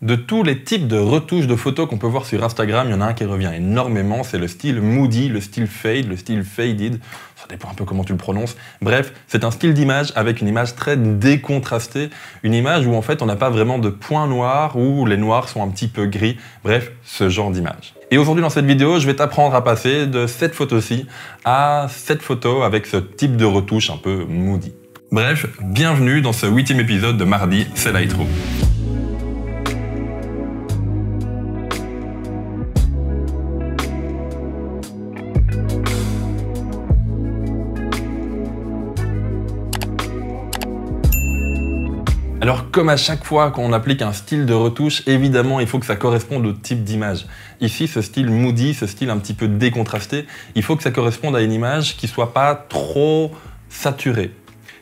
De tous les types de retouches de photos qu'on peut voir sur Instagram, il y en a un qui revient énormément, c'est le style moody, le style fade, le style faded, ça dépend un peu comment tu le prononces. Bref, c'est un style d'image avec une image très décontrastée, une image où en fait on n'a pas vraiment de points noirs, où les noirs sont un petit peu gris, bref, ce genre d'image. Et aujourd'hui dans cette vidéo, je vais t'apprendre à passer de cette photo-ci à cette photo avec ce type de retouche un peu moody. Bref, bienvenue dans ce 8e épisode de Mardi, c'est Lightroom. Alors comme à chaque fois qu'on applique un style de retouche, évidemment il faut que ça corresponde au type d'image. Ici ce style moody, ce style un petit peu décontrasté, il faut que ça corresponde à une image qui soit pas trop saturée.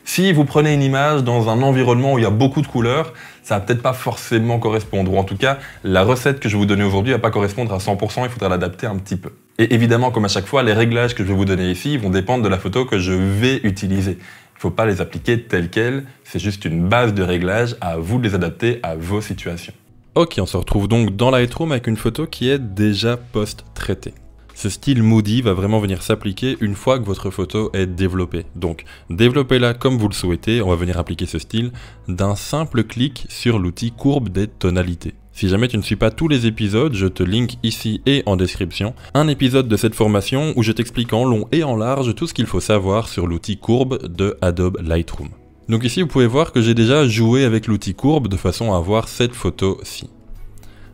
Si vous prenez une image dans un environnement où il y a beaucoup de couleurs, ça va peut-être pas forcément correspondre. Ou en tout cas, la recette que je vais vous donner aujourd'hui va pas correspondre à 100%, il faudra l'adapter un petit peu. Et évidemment, comme à chaque fois, les réglages que je vais vous donner ici vont dépendre de la photo que je vais utiliser. Il ne faut pas les appliquer telles quelles, c'est juste une base de réglage, à vous de les adapter à vos situations. Ok, on se retrouve donc dans Lightroom avec une photo qui est déjà post-traitée. Ce style moody va vraiment venir s'appliquer une fois que votre photo est développée. Donc, développez-la comme vous le souhaitez, on va venir appliquer ce style d'un simple clic sur l'outil courbe des tonalités. Si jamais tu ne suis pas tous les épisodes, je te link ici et en description un épisode de cette formation où je t'explique en long et en large tout ce qu'il faut savoir sur l'outil courbe de Adobe Lightroom. Donc ici vous pouvez voir que j'ai déjà joué avec l'outil courbe de façon à avoir cette photo-ci.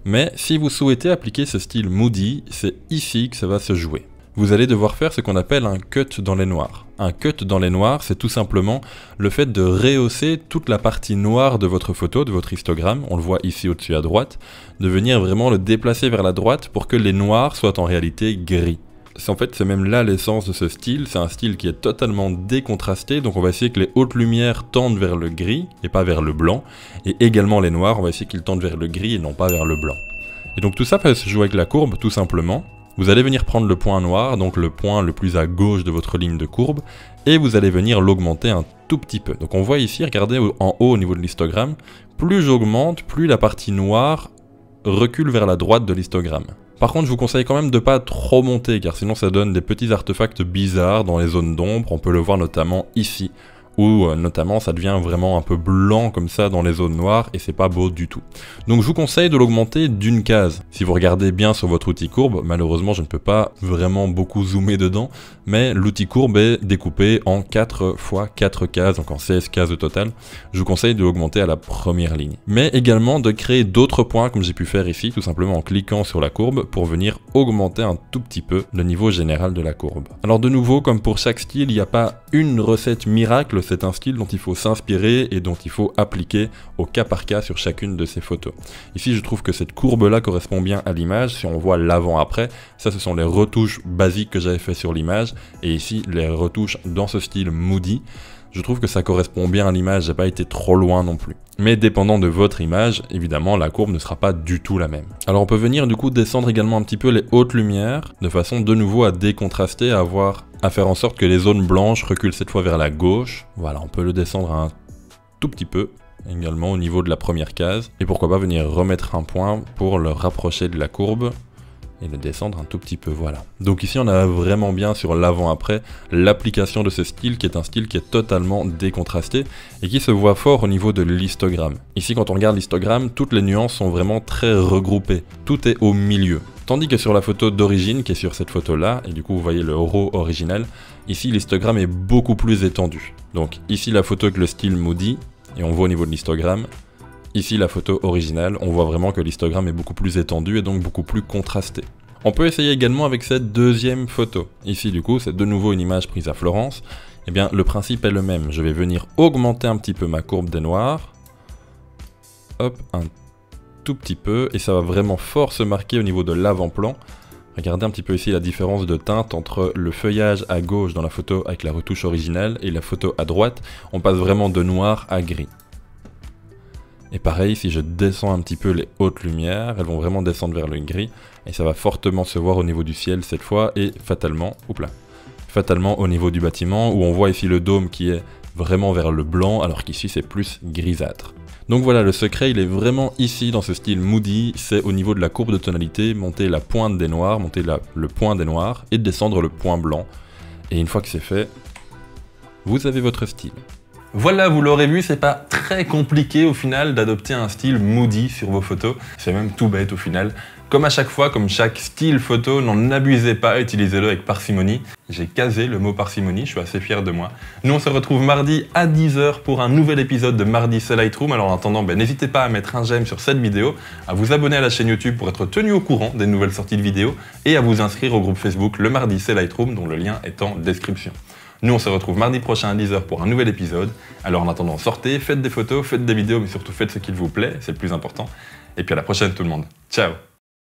Mais si vous souhaitez appliquer ce style moody, c'est ici que ça va se jouer. Vous allez devoir faire ce qu'on appelle un cut dans les noirs. Un cut dans les noirs, c'est tout simplement le fait de rehausser toute la partie noire de votre photo, de votre histogramme, on le voit ici au-dessus à droite, de venir vraiment le déplacer vers la droite pour que les noirs soient en réalité gris. En fait, c'est même là l'essence de ce style, c'est un style qui est totalement décontrasté, donc on va essayer que les hautes lumières tendent vers le gris et pas vers le blanc, et également les noirs, on va essayer qu'ils tendent vers le gris et non pas vers le blanc. Et donc tout ça va se jouer avec la courbe, tout simplement. Vous allez venir prendre le point noir, donc le point le plus à gauche de votre ligne de courbe, et vous allez venir l'augmenter un tout petit peu. Donc on voit ici, regardez en haut au niveau de l'histogramme, plus j'augmente, plus la partie noire recule vers la droite de l'histogramme. Par contre, je vous conseille quand même de ne pas trop monter, car sinon ça donne des petits artefacts bizarres dans les zones d'ombre, on peut le voir notamment ici, où notamment ça devient vraiment un peu blanc comme ça dans les zones noires et c'est pas beau du tout. Donc je vous conseille de l'augmenter d'une case. Si vous regardez bien sur votre outil courbe, malheureusement je ne peux pas vraiment beaucoup zoomer dedans, mais l'outil courbe est découpé en 4 x 4 cases, donc en 16 cases au total. Je vous conseille de l'augmenter à la première ligne. Mais également de créer d'autres points comme j'ai pu faire ici, tout simplement en cliquant sur la courbe pour venir augmenter un tout petit peu le niveau général de la courbe. Alors de nouveau, comme pour chaque style, il n'y a pas une recette miracle, c'est un style dont il faut s'inspirer et dont il faut appliquer au cas par cas sur chacune de ces photos. Ici, je trouve que cette courbe-là correspond bien à l'image. Si on voit l'avant-après, ça, ce sont les retouches basiques que j'avais fait sur l'image. Et ici, les retouches dans ce style moody. Je trouve que ça correspond bien à l'image, j'ai pas été trop loin non plus. Mais dépendant de votre image, évidemment, la courbe ne sera pas du tout la même. Alors on peut venir du coup descendre également un petit peu les hautes lumières, de façon de nouveau à décontraster, à faire en sorte que les zones blanches reculent cette fois vers la gauche. Voilà, on peut le descendre un tout petit peu, également au niveau de la première case. Et pourquoi pas venir remettre un point pour le rapprocher de la courbe. Et le descendre un tout petit peu, voilà. Donc ici on a vraiment bien sur l'avant-après l'application de ce style qui est un style qui est totalement décontrasté et qui se voit fort au niveau de l'histogramme. Ici quand on regarde l'histogramme, toutes les nuances sont vraiment très regroupées, tout est au milieu. Tandis que sur la photo d'origine qui est sur cette photo là, et du coup vous voyez le RAW original, ici l'histogramme est beaucoup plus étendu. Donc ici la photo avec le style moody, et on voit au niveau de l'histogramme. Ici, la photo originale, on voit vraiment que l'histogramme est beaucoup plus étendu et donc beaucoup plus contrasté. On peut essayer également avec cette deuxième photo. Ici, du coup, c'est de nouveau une image prise à Florence. Eh bien, le principe est le même. Je vais venir augmenter un petit peu ma courbe des noirs. Hop, un tout petit peu. Et ça va vraiment fort se marquer au niveau de l'avant-plan. Regardez un petit peu ici la différence de teinte entre le feuillage à gauche dans la photo avec la retouche originale et la photo à droite. On passe vraiment de noir à gris. Et pareil, si je descends un petit peu les hautes lumières, elles vont vraiment descendre vers le gris, et ça va fortement se voir au niveau du ciel cette fois, et fatalement au niveau du bâtiment, où on voit ici le dôme qui est vraiment vers le blanc, alors qu'ici c'est plus grisâtre. Donc voilà, le secret, il est vraiment ici, dans ce style moody, c'est au niveau de la courbe de tonalité, monter la pointe des noirs, monter le point des noirs, et descendre le point blanc. Et une fois que c'est fait, vous avez votre style. Voilà, vous l'aurez vu, c'est pas très compliqué au final d'adopter un style moody sur vos photos. C'est même tout bête au final. Comme à chaque fois, comme chaque style photo, n'en abusez pas, utilisez-le avec parcimonie. J'ai casé le mot parcimonie, je suis assez fier de moi. Nous, on se retrouve mardi à 10 h pour un nouvel épisode de Mardi c'est Lightroom. Alors en attendant, n'hésitez pas à mettre un j'aime sur cette vidéo, à vous abonner à la chaîne YouTube pour être tenu au courant des nouvelles sorties de vidéos et à vous inscrire au groupe Facebook Le Mardi c'est Lightroom, dont le lien est en description. Nous, on se retrouve mardi prochain à 10 h pour un nouvel épisode. Alors en attendant, sortez, faites des photos, faites des vidéos, mais surtout faites ce qu'il vous plaît, c'est le plus important. Et puis à la prochaine tout le monde. Ciao!